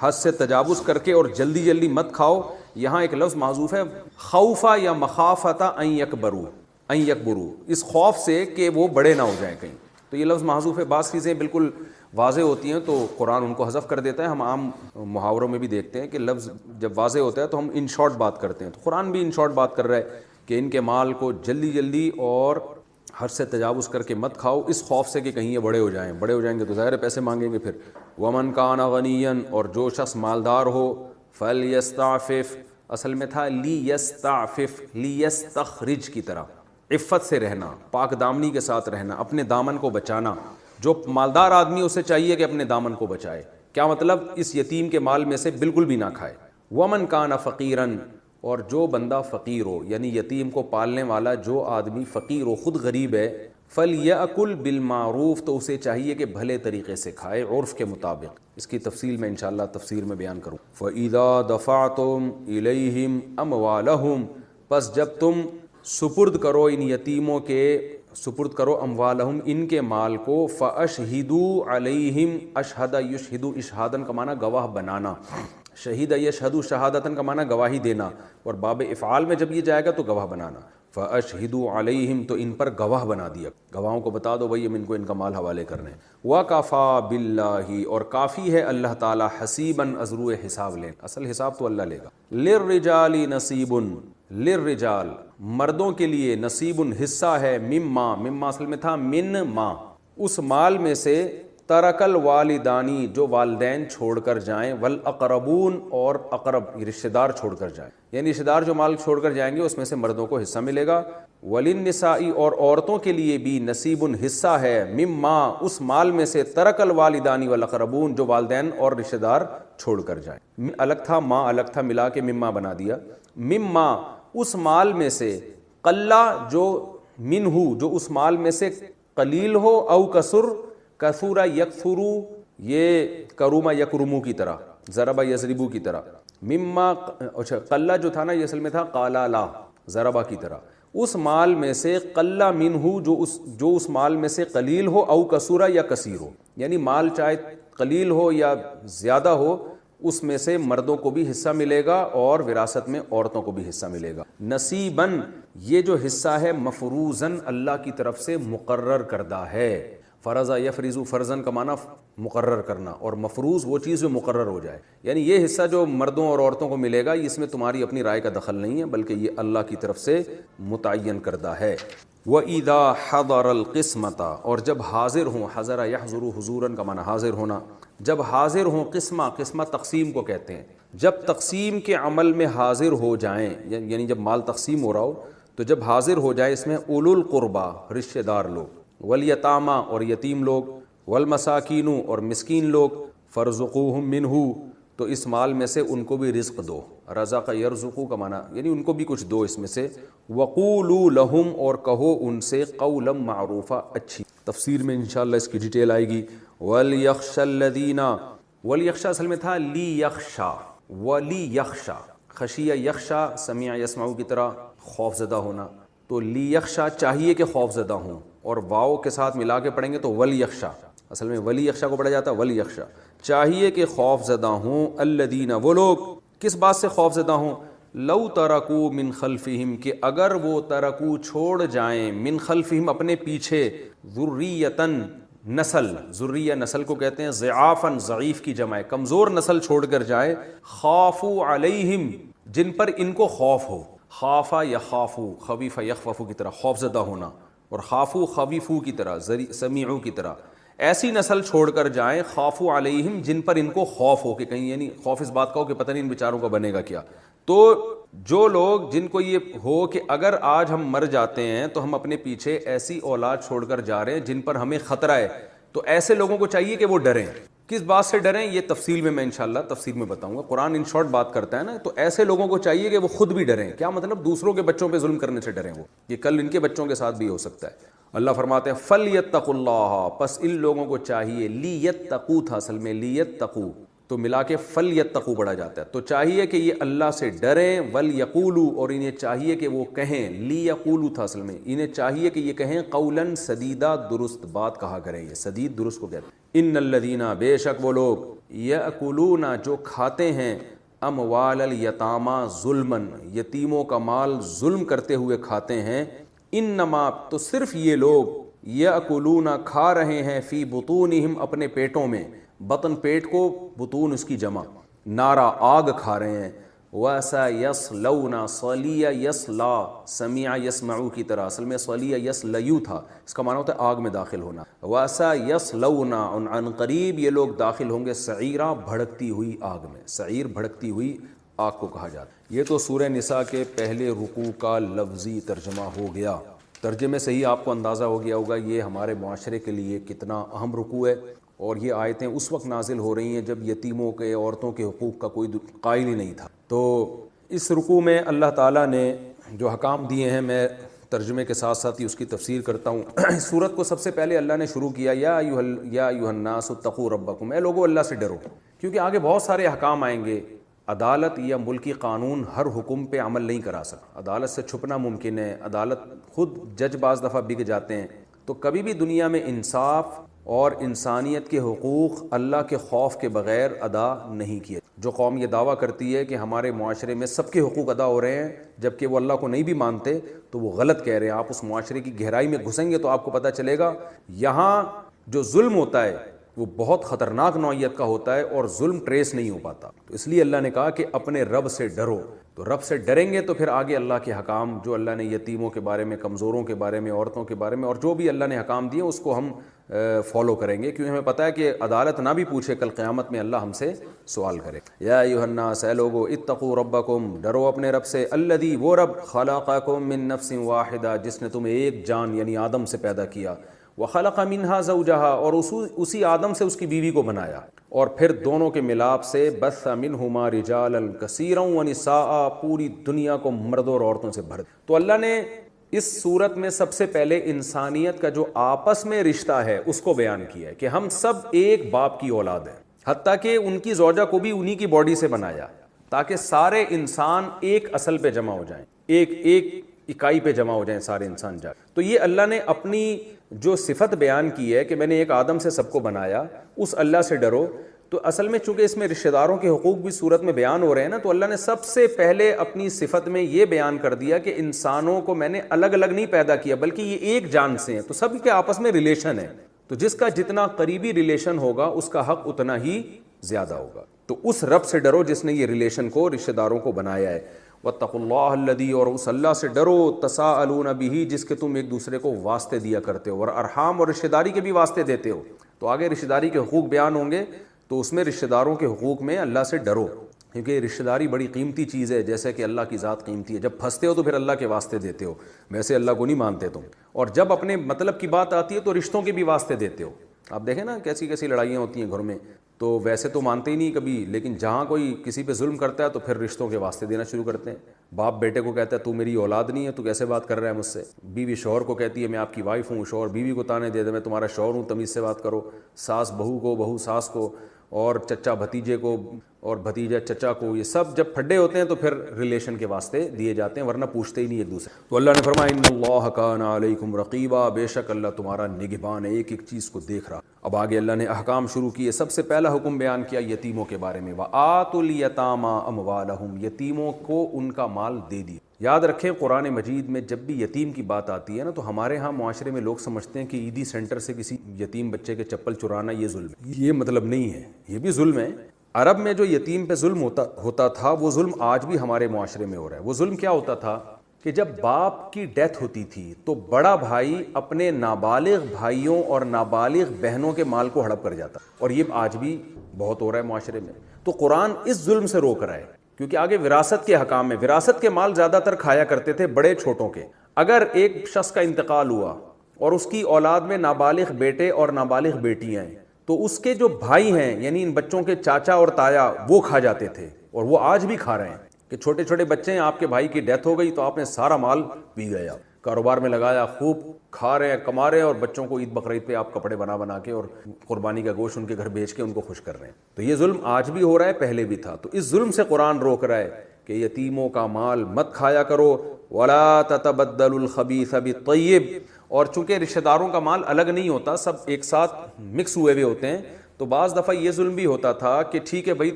Speaker 1: حد سے تجاوز کر کے اور جلدی جلدی مت کھاؤ، یہاں ایک لفظ محذوف ہے، خوفا یا مخافتا ان یکبرو، ان یکبرو اس خوف سے کہ وہ بڑے نہ ہو جائیں کہیں، تو یہ لفظ محذوف ہے، بعض چیزیں بالکل واضح ہوتی ہیں تو قرآن ان کو حذف کر دیتا ہے، ہم عام محاوروں میں بھی دیکھتے ہیں کہ لفظ جب واضح ہوتا ہے تو ہم ان شارٹ بات کرتے ہیں، تو قرآن بھی ان شارٹ بات کر رہا ہے کہ ان کے مال کو جلدی جلدی اور حد سے تجاوز کر کے مت کھاؤ، اس خوف سے کہ کہیں یہ بڑے ہو جائیں، بڑے ہو جائیں گے تو ظاہر ہے پیسے مانگیں گے پھر، ومن کان غنیا اور جو شخص مالدار ہو، فلیستعفف اصل میں تھا لیستعفف، لیستخرج کی طرح، عفت سے رہنا، پاک دامنی کے ساتھ رہنا، اپنے دامن کو بچانا، جو مالدار آدمی اسے چاہیے کہ اپنے دامن کو بچائے، کیا مطلب؟ اس یتیم کے مال میں سے بالکل بھی نہ کھائے، ومن کان فقیرن اور جو بندہ فقیر ہو، یعنی یتیم کو پالنے والا جو آدمی فقیر ہو، خود غریب ہے، فلیأکل بالمعروف تو اسے چاہیے کہ بھلے طریقے سے کھائے، عرف کے مطابق، اس کی تفصیل میں انشاءاللہ تفسیر میں بیان کروں، فَإِذَا دَفَعْتُمْ إِلَيْهِمْ أَمْوَالَهُمْ پس جب تم سپرد کرو ان یتیموں کے، سپرد کرو اموالہم ان کے مال کو، فَأَشْهِدُوا عَلَيْهِمْ اشہد یشہد اشہادن کا معنی گواہ بنانا، شہید یشہد شہادتن کا معنی گواہی دینا، اور باب افعال میں جب یہ جائے گا تو گواہ بنانا، فَأَشْهِدُوا عَلَيْهِمْ تو ان پر گواہ بنا دیا، گواہوں کو بتا دو بھئی ہم ان کو ان کا مال حوالے کرنے، وَكَفَى بِاللَّهِ اور کافی ہے اللہ تعالی، حسیباً ازروع حساب لیں، اصل حساب تو اللہ لے گا، لِلرِّجَالِ نَصِيبٌ لِلرِّجَال مردوں کے لیے، نصیب حصہ ہے، مما، مما اصل میں تھا من ما، اس مال میں سے، ترک الوالدانی جو والدین چھوڑ کر جائیں، والاقربون اور اقرب رشتہ دار چھوڑ کر جائیں، یعنی رشتہ دار جو مال چھوڑ کر جائیں گے اس میں سے مردوں کو حصہ ملے گا، وللنساء اور عورتوں کے لیے بھی نصیب حصہ ہے، مما اس مال میں سے، ترک الوالدانی والاقربون جو والدین اور رشتہ دار چھوڑ کر جائیں، الگ تھا ماں الگ تھا، ملا کے مما بنا دیا، مما اس مال میں سے، قلہ جو منہو جو اس مال میں سے قلیل ہو، او کسر کثورا یکثرو یہ کروما یکرمو کی طرح، ضربہ یضربو کی طرح، مما اچھا قلہ جو تھا نا یہ اصل میں تھا قالالا ضربہ کی طرح، اس مال میں سے، قلہ منہو جو اس مال میں سے قلیل ہو، او کثورا یا کثیر ہو، یعنی مال چاہے قلیل ہو یا زیادہ ہو اس میں سے مردوں کو بھی حصہ ملے گا اور وراثت میں عورتوں کو بھی حصہ ملے گا، نصیباً یہ جو حصہ ہے مفروضاً اللہ کی طرف سے مقرر کردہ ہے، فرض یفرض فرضاً کا معنی مقرر کرنا، اور مفروض وہ چیز جو مقرر ہو جائے، یعنی یہ حصہ جو مردوں اور عورتوں کو ملے گا اس میں تمہاری اپنی رائے کا دخل نہیں ہے بلکہ یہ اللہ کی طرف سے متعین کردہ ہے، وَإِذَا حَضَرَ الْقِسْمَةَ اور جب حاضر ہوں، حضر یحضر حضوراً کا معنی حاضر ہونا، جب حاضر ہوں، قسمہ تقسیم کو کہتے ہیں، جب تقسیم کے عمل میں حاضر ہو جائیں، یعنی جب مال تقسیم ہو رہا ہو تو جب حاضر ہو جائے اس میں اولو القربا رشتہ دار لوگ، والیتاما اور یتیم لوگ، والمساکین اور مسکین لوگ، فرزقوہم منہ تو اس مال میں سے ان کو بھی رزق دو، رزق یرزقو کا معنی یعنی ان کو بھی کچھ دو اس میں سے، وقولوا لہم اور کہو ان سے، قولا معروفا اچھی، تفسیر میں انشاءاللہ اس کی ڈیٹیل آئے گی، وَلْيَخْشَ الَّذِينَ وَلْيَخْشَ اصل میں تھا لیخشا، وَلِيَخْشَ خشیہ یخشا سمیع یسمع کی طرح خوف زدہ ہونا، تو لی یخشا چاہیے کہ خوف زدہ ہوں، اور واو کے ساتھ ملا کے پڑھیں گے تو ولی یخشا، اصل میں ولی یخشا کو پڑھا جاتا ہے ولی یخشا، چاہیے کہ خوف زدہ ہوں، الذین وہ لوگ کس بات سے خوف زدہ ہوں، لو ترکو من خلفہم کہ اگر وہ ترکو چھوڑ جائیں من خلفہم اپنے پیچھے ذریتن نسل، ذریہ نسل کو کہتے ہیں، ضعافن ضعیف کی جمع ہے، کمزور نسل چھوڑ کر جائے، خافو علیہم جن پر ان کو خوف ہو، خافا یخافو خویف یخوفو کی طرح خوف زدہ ہونا، اور خافو خویفو کی طرح سمیعو کی طرح، ایسی نسل چھوڑ کر جائیں خافو علیہم جن پر ان کو خوف ہو، کہ کہیں یعنی خوف اس بات کا ہو کہ پتہ نہیں ان بیچاروں کا بنے گا کیا۔ تو جو لوگ جن کو یہ ہو کہ اگر آج ہم مر جاتے ہیں تو ہم اپنے پیچھے ایسی اولاد چھوڑ کر جا رہے ہیں جن پر ہمیں خطرہ ہے، تو ایسے لوگوں کو چاہیے کہ وہ ڈریں۔ کس بات سے ڈریں یہ تفصیل میں انشاءاللہ تفصیل میں بتاؤں گا، قرآن ان شارٹ بات کرتا ہے نا، تو ایسے لوگوں کو چاہیے کہ وہ خود بھی ڈریں۔ کیا مطلب؟ دوسروں کے بچوں پہ ظلم کرنے سے ڈریں، وہ یہ کل ان کے بچوں کے ساتھ بھی ہو سکتا ہے۔ اللہ فرماتے ہیں فَلْيَتَّقُوا اللَّهَ، پس ان لوگوں کو چاہیے، لیتقوا تھا اصل میں لیتقوا، تو ملا کے فَلْيَتَّقُوا پڑھا جاتا ہے، تو چاہیے کہ یہ اللہ سے ڈریں، وَلْيَقُولُوا اور انہیں چاہیے کہ وہ کہیں، لیقولوا تھا اصل میں، انہیں چاہیے کہ یہ کہیں قولاً سدیدہ درست بات کہا کریں، یہ سدید درست کو کہتے ہیں۔ ان الذین بے شک وہ لوگ یأکلون جو کھاتے ہیں اموال الیتامی ظلماً یتیموں کا مال ظلم کرتے ہوئے کھاتے ہیں، انما تو صرف یہ لوگ یأکلون کھا رہے ہیں فی بطونہم اپنے پیٹوں میں، بطن پیٹ کو، بطون اس کی جمع، نارا آگ کھا رہے ہیں، وَسَيَصْلَوْنَ صَلِيَ یصلا سمیع یسمعو کی طرح، اصل میں صلیہ یصلیو تھا، اس کا معنی ہوتا ہے آگ میں داخل ہونا، وَسَيَصْلَوْنَ عن قریب یہ لوگ داخل ہوں گے سعیرہ بھڑکتی ہوئی آگ میں، سعیر بھڑکتی ہوئی آگ کو کہا جاتا ہے۔ یہ تو سورہ نساء کے پہلے رکوع کا لفظی ترجمہ ہو گیا، ترجمے سے ہی آپ کو اندازہ ہو گیا ہوگا یہ ہمارے معاشرے کے لیے کتنا اہم رکوع ہے، اور یہ آیتیں اس وقت نازل ہو رہی ہیں جب یتیموں کے، عورتوں کے حقوق کا کوئی قائل ہی نہیں تھا۔ تو اس رکوع میں اللہ تعالیٰ نے جو حکام دیے ہیں، میں ترجمے کے ساتھ ساتھ ہی اس کی تفسیر کرتا ہوں۔ اس سورت کو سب سے پہلے اللہ نے شروع کیا یا ایھا الناس اتقوا ربکم، اے لوگو اللہ سے ڈرو، کیونکہ آگے بہت سارے حکام آئیں گے۔ عدالت یا ملکی قانون ہر حکم پہ عمل نہیں کرا سکتا، عدالت سے چھپنا ممکن ہے، عدالت خود جج بعض دفعہ بگ جاتے ہیں، تو کبھی بھی دنیا میں انصاف اور انسانیت کے حقوق اللہ کے خوف کے بغیر ادا نہیں کیے۔ جو قوم یہ دعویٰ کرتی ہے کہ ہمارے معاشرے میں سب کے حقوق ادا ہو رہے ہیں جبکہ وہ اللہ کو نہیں بھی مانتے، تو وہ غلط کہہ رہے ہیں۔ آپ اس معاشرے کی گہرائی میں گھسیں گے تو آپ کو پتہ چلے گا یہاں جو ظلم ہوتا ہے وہ بہت خطرناک نوعیت کا ہوتا ہے اور ظلم ٹریس نہیں ہو پاتا۔ تو اس لیے اللہ نے کہا کہ اپنے رب سے ڈرو، تو رب سے ڈریں گے تو پھر آگے اللہ کے حکام جو اللہ نے یتیموں کے بارے میں، کمزوروں کے بارے میں، عورتوں کے بارے میں، اور جو بھی اللہ نے حکام دیے اس کو ہم فالو کریں گے، کیونکہ ہمیں پتہ ہے کہ عدالت نہ بھی پوچھے کل قیامت میں اللہ ہم سے سوال کرے۔ یا ایھا الناس اے لوگو اتقوا ربکم ڈرو اپنے رب سے، الذی وہ رب خلقکم من نفس واحدہ جس نے تمہیں ایک جان یعنی آدم سے پیدا کیا، وخلق منہا زوجہا اور اسی آدم سے اس کی بیوی کو بنایا، اور پھر دونوں کے ملاپ سے بث منہما رجالا کثیرا ونساء پوری دنیا کو مردوں اور عورتوں سے بھر۔ تو اللہ نے اس صورت میں سب سے پہلے انسانیت کا جو آپس میں رشتہ ہے اس کو بیان کیا ہے کہ ہم سب ایک باپ کی اولاد ہیں، حتیٰ کہ ان کی زوجہ کو بھی انہی کی باڈی سے بنایا تاکہ سارے انسان ایک اصل پہ جمع ہو جائیں، ایک اکائی پہ جمع ہو جائیں سارے انسان جا۔ تو یہ اللہ نے اپنی جو صفت بیان کی ہے کہ میں نے ایک آدم سے سب کو بنایا، اس اللہ سے ڈرو۔ تو اصل میں چونکہ اس میں رشتہ داروں کے حقوق بھی صورت میں بیان ہو رہے ہیں نا، تو اللہ نے سب سے پہلے اپنی صفت میں یہ بیان کر دیا کہ انسانوں کو میں نے الگ الگ نہیں پیدا کیا بلکہ یہ ایک جان سے ہیں، تو سب کے آپس میں ریلیشن ہے، تو جس کا جتنا قریبی ریلیشن ہوگا اس کا حق اتنا ہی زیادہ ہوگا۔ تو اس رب سے ڈرو جس نے یہ ریلیشن کو، رشتہ داروں کو بنایا ہے۔ واتقوا اللہ الذی اور اس اللہ سے ڈرو تساءلون بہ جس کے تم ایک دوسرے کو واسطے دیا کرتے ہو، اور ارحام اور رشتہ داری کے بھی واسطے دیتے ہو۔ تو آگے رشتہ داری کے حقوق بیان ہوں گے، تو اس میں رشتہ داروں کے حقوق میں اللہ سے ڈرو، کیونکہ رشتہ داری بڑی قیمتی چیز ہے، جیسے کہ اللہ کی ذات قیمتی ہے۔ جب پھنستے ہو تو پھر اللہ کے واسطے دیتے ہو، ویسے اللہ کو نہیں مانتے تم، اور جب اپنے مطلب کی بات آتی ہے تو رشتوں کے بھی واسطے دیتے ہو۔ آپ دیکھیں نا کیسی کیسی لڑائیاں ہوتی ہیں گھر میں، تو ویسے تو مانتے ہی نہیں کبھی، لیکن جہاں کوئی کسی پہ ظلم کرتا ہے تو پھر رشتوں کے واسطے دینا شروع کرتے ہیں۔ باپ بیٹے کو کہتا ہے تو میری اولاد نہیں ہے، تو کیسے بات کر رہا ہے مجھ سے؟ بیوی شوہر کو کہتی ہے میں آپ کی وائف ہوں، شوہر بیوی کو تانے دے دے میں تمہارا شوہر ہوں، تمیز سے بات کرو۔ ساس بہو کو، بہو ساس کو، اور چچا بھتیجے کو اور بھتیجا چچا کو، یہ سب جب پھڈے ہوتے ہیں تو پھر ریلیشن کے واسطے دیے جاتے ہیں، ورنہ پوچھتے ہی نہیں ایک دوسرے۔ تو اللہ نے فرمایا ان اللہ کان علیکم رقیبا، بے شک اللہ تمہارا نگہبان ہے، ایک ایک چیز کو دیکھ رہا۔ اب آگے اللہ نے احکام شروع کیے۔ سب سے پہلا حکم بیان کیا یتیموں کے بارے میں، وآتوا الیتامی اموالہم، یتیموں کو ان کا مال دے دیا۔ یاد رکھیں قرآن مجید میں جب بھی یتیم کی بات آتی ہے نا، تو ہمارے ہاں معاشرے میں لوگ سمجھتے ہیں کہ عیدی سینٹر سے کسی یتیم بچے کے چپل چرانا یہ ظلم ہے۔ یہ مطلب نہیں ہے، یہ بھی ظلم ہے۔ عرب میں جو یتیم پہ ظلم ہوتا تھا، وہ ظلم آج بھی ہمارے معاشرے میں ہو رہا ہے۔ وہ ظلم کیا ہوتا تھا کہ جب باپ کی ڈیتھ ہوتی تھی تو بڑا بھائی اپنے نابالغ بھائیوں اور نابالغ بہنوں کے مال کو ہڑپ کر جاتا، اور یہ آج بھی بہت ہو رہا ہے معاشرے میں۔ تو قرآن اس ظلم سے روک رہا ہے، کیونکہ آگے وراثت کے حکام میں وراثت کے مال زیادہ تر کھایا کرتے تھے بڑے چھوٹوں کے۔ اگر ایک شخص کا انتقال ہوا اور اس کی اولاد میں نابالغ بیٹے اور نابالغ بیٹیاں ہیں، تو اس کے جو بھائی ہیں یعنی ان بچوں کے چاچا اور تایا وہ کھا جاتے تھے، اور وہ آج بھی کھا رہے ہیں کہ چھوٹے چھوٹے بچے ہیں، آپ کے بھائی کی ڈیتھ ہو گئی تو آپ نے سارا مال پی گیا، کاروبار میں لگایا، خوب کھا رہے ہیں، کما رہے ہیں، اور بچوں کو عید بقرعید پہ آپ کپڑے بنا کے اور قربانی کا گوشت ان کے گھر بیچ کے ان کو خوش کر رہے ہیں۔ تو یہ ظلم آج بھی ہو رہا ہے، پہلے بھی تھا۔ تو اس ظلم سے قرآن روک رہا ہے کہ یتیموں کا مال مت کھایا کرو، ولا تتبدلوا الخبیث بالطیب، اور چونکہ رشتہ داروں کا مال الگ نہیں ہوتا، سب ایک ساتھ مکس ہوئے ہوتے ہیں، تو بعض دفعہ یہ ظلم بھی ہوتا تھا کہ ٹھیک ہے بھائی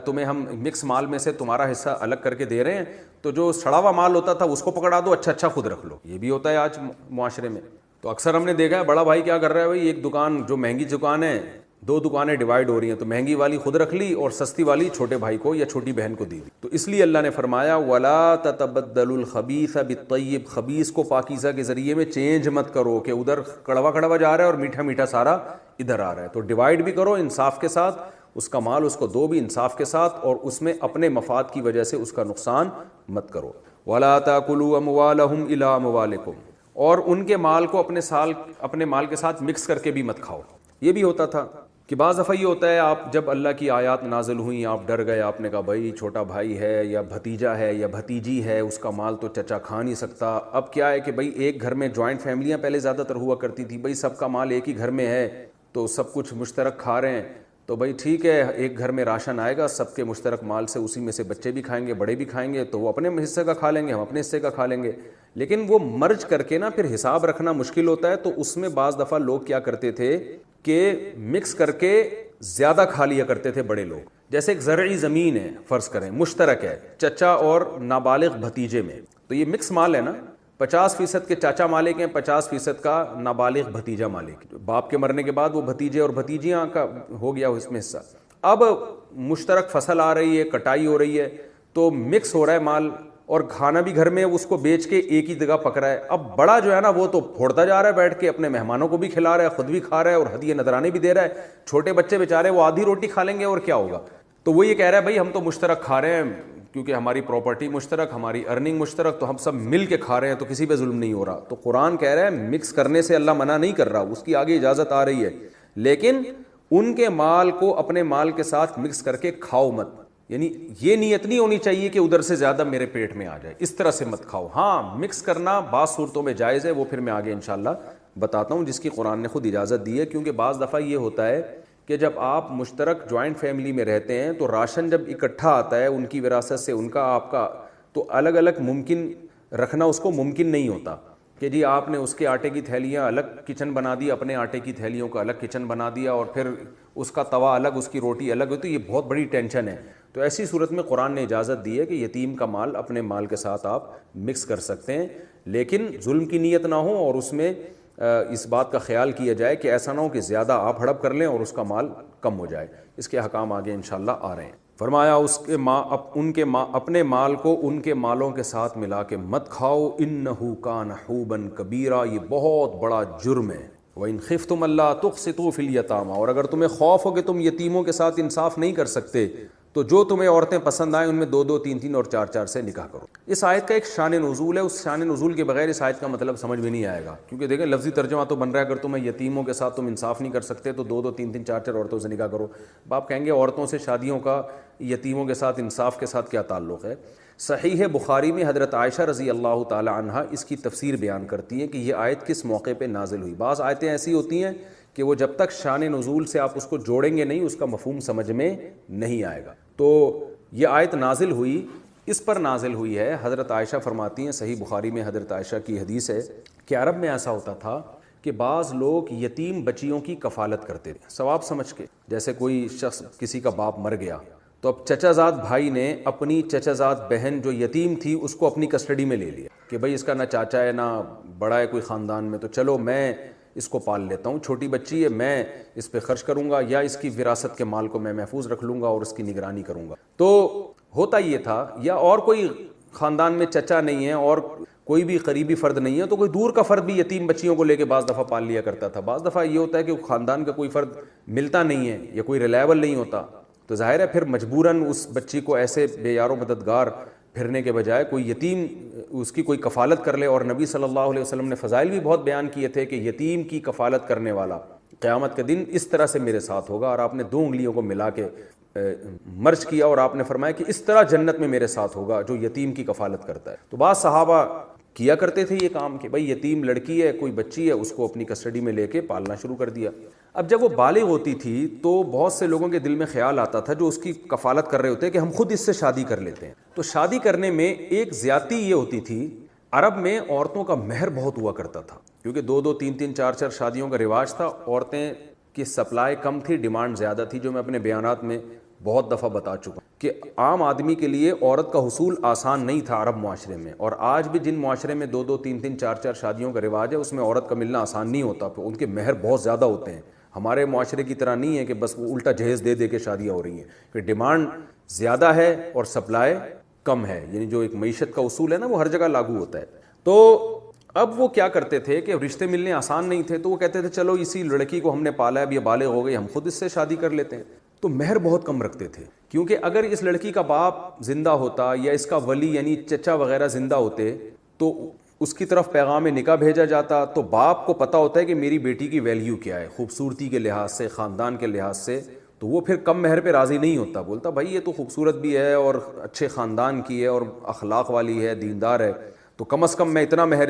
Speaker 1: تمہیں ہم مکس مال میں سے تمہارا حصہ الگ کر کے دے رہے ہیں، تو جو سڑا ہوا مال ہوتا تھا اس کو پکڑا دو، اچھا خود رکھ لو۔ یہ بھی ہوتا ہے آج معاشرے میں۔ تو اکثر ہم نے دیکھا ہے بڑا بھائی کیا کر رہا ہے، بھائی ایک دکان جو مہنگی دکان ہے، دو دکانیں ڈیوائیڈ ہو رہی ہیں، تو مہنگی والی خود رکھ لی اور سستی والی چھوٹے بھائی کو یا چھوٹی بہن کو دی۔ تو اس لیے اللہ نے فرمایا ولا تتبدلوا الخبیث بالطیب، خبیث کو پاکیزہ کے ذریعے میں چینج مت کرو کہ ادھر کڑوا جا رہا ہے اور میٹھا میٹھا سارا ادھر آ رہا ہے۔ تو ڈیوائیڈ بھی کرو انصاف کے ساتھ، اس کا مال اس کو دو بھی انصاف کے ساتھ، اور اس میں اپنے مفاد کی وجہ سے اس کا نقصان مت کرو۔ ولا تاکلوا اموالہم الی اموالکم، اور ان کے مال کو اپنے مال کے ساتھ مکس کر کے بھی مت کھاؤ۔ یہ بھی ہوتا تھا کہ بعض دفعہ یہ ہوتا ہے، آپ جب اللہ کی آیات نازل ہوئیں آپ ڈر گئے، آپ نے کہا بھائی چھوٹا بھائی ہے یا بھتیجا ہے یا بھتیجی ہے، اس کا مال تو چچا کھا نہیں سکتا۔ اب کیا ہے کہ بھائی ایک گھر میں جوائنٹ فیملیاں پہلے زیادہ تر ہوا کرتی تھی، بھائی سب کا مال ایک ہی گھر میں ہے تو سب کچھ مشترک کھا رہے ہیں، تو بھائی ٹھیک ہے ایک گھر میں راشن آئے گا سب کے مشترک مال سے، اسی میں سے بچے بھی کھائیں گے بڑے بھی کھائیں گے، تو وہ اپنے حصے کا کھا لیں گے، ہم اپنے حصے کا کھا لیں گے۔ لیکن وہ مرج کر کے نا پھر حساب رکھنا مشکل ہوتا ہے، تو اس میں بعض دفعہ لوگ کیا کرتے تھے کہ مکس کر کے زیادہ کھا لیا کرتے تھے بڑے لوگ۔ جیسے ایک زرعی زمین ہے فرض کریں، مشترک ہے چچا اور نابالغ بھتیجے میں، تو یہ مکس مال ہے نا، 50% کے چاچا مالک ہیں، 50% کا نابالغ بھتیجا مالک، باپ کے مرنے کے بعد وہ بھتیجے اور بھتیجیاں کا ہو گیا اس میں حصہ۔ اب مشترک فصل آ رہی ہے، کٹائی ہو رہی ہے، تو مکس ہو رہا ہے مال، اور کھانا بھی گھر میں اس کو بیچ کے ایک ہی جگہ پک رہا ہے۔ اب بڑا جو ہے نا وہ تو پھوڑتا جا رہا ہے بیٹھ کے، اپنے مہمانوں کو بھی کھلا رہا ہے، خود بھی کھا رہا ہے اور ہدیے نذرانے بھی دے رہا ہے۔ چھوٹے بچے بیچارے وہ آدھی روٹی کھا لیں گے اور کیا ہوگا۔ تو وہ یہ کہہ رہا ہے بھائی ہم تو مشترک کھا رہے ہیں، کیونکہ ہماری پراپرٹی مشترک، ہماری ارننگ مشترک، تو ہم سب مل کے کھا رہے ہیں، تو کسی پہ ظلم نہیں ہو رہا۔ تو قرآن کہہ رہا ہے مکس کرنے سے اللہ منع نہیں کر رہا، اس کی آگے اجازت آ رہی ہے، لیکن ان کے مال کو اپنے مال کے ساتھ مکس کر کے کھاؤ مت، یعنی یہ نیت نہیں ہونی چاہیے کہ ادھر سے زیادہ میرے پیٹ میں آ جائے، اس طرح سے مت کھاؤ۔ ہاں مکس کرنا بعض صورتوں میں جائز ہے، وہ پھر میں آگے انشاءاللہ بتاتا ہوں، جس کی قرآن نے خود اجازت دی ہے۔ کیونکہ بعض دفعہ یہ ہوتا ہے کہ جب آپ مشترک جوائنٹ فیملی میں رہتے ہیں تو راشن جب اکٹھا آتا ہے ان کی وراثت سے، ان کا آپ کا، تو الگ الگ ممکن رکھنا اس کو ممکن نہیں ہوتا کہ جی آپ نے اس کے آٹے کی تھیلیاں الگ کچن بنا دی، اپنے آٹے کی تھیلیوں کا الگ کچن بنا دیا، اور پھر اس کا توا الگ، اس کی روٹی الگ ہوتی، یہ بہت بڑی ٹینشن ہے۔ تو ایسی صورت میں قرآن نے اجازت دی ہے کہ یتیم کا مال اپنے مال کے ساتھ آپ مکس کر سکتے ہیں، لیکن ظلم کی نیت نہ ہو، اور اس میں اس بات کا خیال کیا جائے کہ ایسا نہ ہو کہ زیادہ آپ ہڑپ کر لیں اور اس کا مال کم ہو جائے۔ اس کے حکام آگے انشاءاللہ آ رہے ہیں۔ فرمایا اپنے مال کو ان کے مالوں کے ساتھ ملا کے مت کھاؤ، انہ کان حوبا کبیرا، یہ بہت بڑا جرم ہے۔ وَإِنْ خِفْتُمْ أَلَّا تُقْسِطُوا فِي الْيَتَامَى، اور اگر تمہیں خوف ہو کہ تم یتیموں کے ساتھ انصاف نہیں کر سکتے تو جو تمہیں عورتیں پسند آئیں ان میں 2 2 3 3 اور 4 4 سے نکاح کرو۔ اس آیت کا ایک شان نزول ہے، اس شان نزول کے بغیر اس آیت کا مطلب سمجھ میں نہیں آئے گا، کیونکہ دیکھیں لفظی ترجمہ تو بن رہا ہے اگر تمہیں یتیموں کے ساتھ تم انصاف نہیں کر سکتے تو 2 2 3 3 4 4 عورتوں سے نکاح کرو۔ آپ کہیں گے عورتوں سے شادیوں کا یتیموں کے ساتھ انصاف کے ساتھ کیا تعلق ہے؟ صحیح بخاری میں حضرت عائشہ رضی اللہ تعالی عنہا اس کی تفسیر بیان کرتی ہیں کہ یہ آیت کس موقع پہ نازل ہوئی۔ بعض آیتیں ایسی ہوتی ہیں کہ وہ جب تک شان نزول سے آپ اس کو جوڑیں گے نہیں اس کا مفہوم سمجھ میں نہیں آئے گا. تو یہ آیت نازل ہوئی، اس پر نازل ہوئی ہے. حضرت عائشہ فرماتی ہیں، صحیح بخاری میں حضرت عائشہ کی حدیث ہے کہ عرب میں ایسا ہوتا تھا کہ بعض لوگ یتیم بچیوں کی کفالت کرتے تھے ثواب سمجھ کے. جیسے کوئی شخص کسی کا باپ مر گیا تو اب چچا زاد بھائی نے اپنی چچا زاد بہن جو یتیم تھی اس کو اپنی کسٹڈی میں لے لیا کہ بھائی اس کا نہ چاچا ہے نہ بڑا ہے کوئی خاندان میں، تو چلو میں اس کو پال لیتا ہوں، چھوٹی بچی ہے، میں اس پہ خرچ کروں گا یا اس کی وراثت کے مال کو میں محفوظ رکھ لوں گا اور اس کی نگرانی کروں گا. تو ہوتا یہ تھا، یا اور کوئی خاندان میں چچا نہیں ہے اور کوئی بھی قریبی فرد نہیں ہے تو کوئی دور کا فرد بھی یتیم بچیوں کو لے کے بعض دفعہ پال لیا کرتا تھا. بعض دفعہ یہ ہوتا ہے کہ خاندان کا کوئی فرد ملتا نہیں ہے یا کوئی ریلائبل نہیں ہوتا، تو ظاہر ہے پھر مجبوراً اس بچی کو ایسے بے یار و مددگار پھرنے کے بجائے کوئی یتیم اس کی کوئی کفالت کر لے. اور نبی صلی اللہ علیہ وسلم نے فضائل بھی بہت بیان کیے تھے کہ یتیم کی کفالت کرنے والا قیامت کے دن اس طرح سے میرے ساتھ ہوگا، اور آپ نے 2 انگلیوں کو ملا کے مرج کیا اور آپ نے فرمایا کہ اس طرح جنت میں میرے ساتھ ہوگا جو یتیم کی کفالت کرتا ہے. تو بعض صحابہ کیا کرتے تھے یہ کام کہ بھائی یتیم لڑکی ہے، کوئی بچی ہے، اس کو اپنی کسٹڈی میں لے کے پالنا شروع کر دیا. اب جب وہ بالغ ہوتی تھی تو بہت سے لوگوں کے دل میں خیال آتا تھا جو اس کی کفالت کر رہے ہوتے کہ ہم خود اس سے شادی کر لیتے ہیں. تو شادی کرنے میں ایک زیادتی یہ ہوتی تھی، عرب میں عورتوں کا مہر بہت ہوا کرتا تھا کیونکہ 2 3 4 شادیوں کا رواج تھا. عورتیں کی سپلائی کم تھی، ڈیمانڈ زیادہ تھی، جو میں اپنے بیانات میں بہت دفعہ بتا چکا کہ عام آدمی کے لیے عورت کا حصول آسان نہیں تھا عرب معاشرے میں. اور آج بھی جن معاشرے میں 2 3 4 شادیوں کا رواج ہے اس میں عورت کا ملنا آسان نہیں ہوتا، ان کے مہر بہت زیادہ ہوتے ہیں. ہمارے معاشرے کی طرح نہیں ہے کہ بس وہ الٹا جہیز دے کے شادیاں ہو رہی ہیں، کہ ڈیمانڈ زیادہ ہے اور سپلائی کم ہے. یعنی جو ایک معیشت کا اصول ہے نا وہ ہر جگہ لاگو ہوتا ہے. تو اب وہ کیا کرتے تھے کہ رشتے ملنے آسان نہیں تھے تو وہ کہتے تھے چلو اسی لڑکی کو ہم نے پالا ہے، اب یہ بالغ ہو گئی، ہم خود اس سے شادی کر لیتے ہیں. تو مہر بہت کم رکھتے تھے کیونکہ اگر اس لڑکی کا باپ زندہ ہوتا یا اس کا ولی یعنی چچا وغیرہ زندہ ہوتے تو اس کی طرف پیغام نکاح بھیجا جاتا تو باپ کو پتہ ہوتا ہے کہ میری بیٹی کی ویلیو کیا ہے خوبصورتی کے لحاظ سے، خاندان کے لحاظ سے. تو وہ پھر کم مہر پہ راضی نہیں ہوتا، بولتا بھائی یہ تو خوبصورت بھی ہے اور اچھے خاندان کی ہے اور اخلاق والی ہے، دیندار ہے، تو کم از کم میں اتنا مہر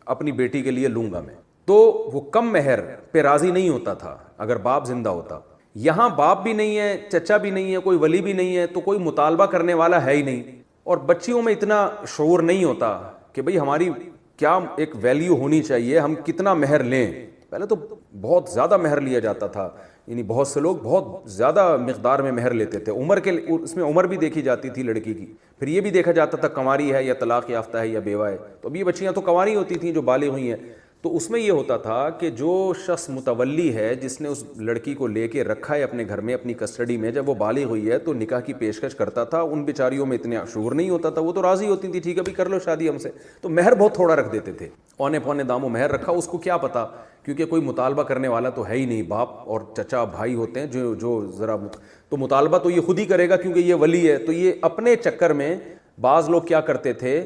Speaker 1: اپنی بیٹی کے لیے لوں گا میں. تو وہ کم مہر پہ راضی نہیں ہوتا تھا اگر باپ زندہ ہوتا. یہاں باپ بھی نہیں ہے، چچا بھی نہیں ہے، کوئی ولی بھی نہیں ہے، تو کوئی مطالبہ کرنے والا ہے ہی نہیں. اور بچیوں میں اتنا شعور نہیں ہوتا کہ بھئی ہماری کیا ایک ویلیو ہونی چاہیے، ہم کتنا مہر لیں. پہلے تو بہت زیادہ مہر لیا جاتا تھا، یعنی بہت سے لوگ بہت زیادہ مقدار میں مہر لیتے تھے. عمر کے اس میں عمر بھی دیکھی جاتی تھی لڑکی کی، پھر یہ بھی دیکھا جاتا تھا کنواری ہے یا طلاق یافتہ ہے یا بیوہ ہے. تو اب یہ بچیاں تو کنواری ہوتی تھیں جو بالغ ہوئی ہیں. تو اس میں یہ ہوتا تھا کہ جو شخص متولی ہے جس نے اس لڑکی کو لے کے رکھا ہے اپنے گھر میں اپنی کسٹڈی میں، جب وہ بالغ ہوئی ہے تو نکاح کی پیشکش کرتا تھا. ان بیچاریوں میں اتنے شعور نہیں ہوتا تھا، وہ تو راضی ہوتی تھی ٹھیک ہے بھی کر لو شادی ہم سے. تو مہر بہت تھوڑا رکھ دیتے تھے، اونے پونے داموں مہر رکھا. اس کو کیا پتا کیونکہ کوئی مطالبہ کرنے والا تو ہے ہی نہیں. باپ اور چچا بھائی ہوتے ہیں جو ذرا تو مطالبہ تو یہ خود ہی کرے گا کیونکہ یہ ولی ہے. تو یہ اپنے چکر میں بعض لوگ کیا کرتے تھے،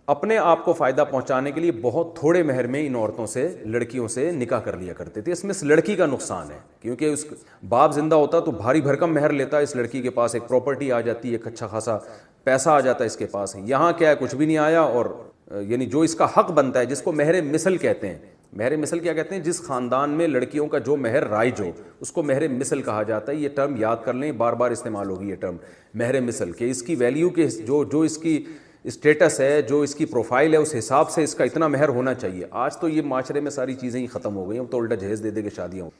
Speaker 1: اپنے آپ کو فائدہ پہنچانے کے لیے بہت تھوڑے مہر میں ان عورتوں سے، لڑکیوں سے نکاح کر لیا کرتے تھے. اس میں لڑکی کا نقصان ہے کیونکہ اس باپ زندہ ہوتا تو بھاری بھرکم مہر لیتا، اس لڑکی کے پاس ایک پراپرٹی آ جاتی، ایک اچھا خاصا پیسہ آ جاتا اس کے پاس. یہاں کیا ہے کچھ بھی نہیں آیا، اور یعنی جو اس کا حق بنتا ہے جس کو مہر مثل کہتے ہیں. مہر مثل کیا کہتے ہیں؟ جس خاندان میں لڑکیوں کا جو مہر رائج ہو اس کو مہر مثل کہا جاتا ہے. یہ ٹرم یاد کر لیں، بار بار استعمال ہوگی یہ ٹرم مہر مثل، کہ اس کی ویلیو کے جو اس کی اسٹیٹس ہے، جو اس کی پروفائل ہے، اس حساب سے اس کا اتنا مہر ہونا چاہیے. آج تو یہ معاشرے میں ساری چیزیں ہی ختم ہو گئی ہیں، اب تو الٹا جہیز دے کے شادیاں ہوں.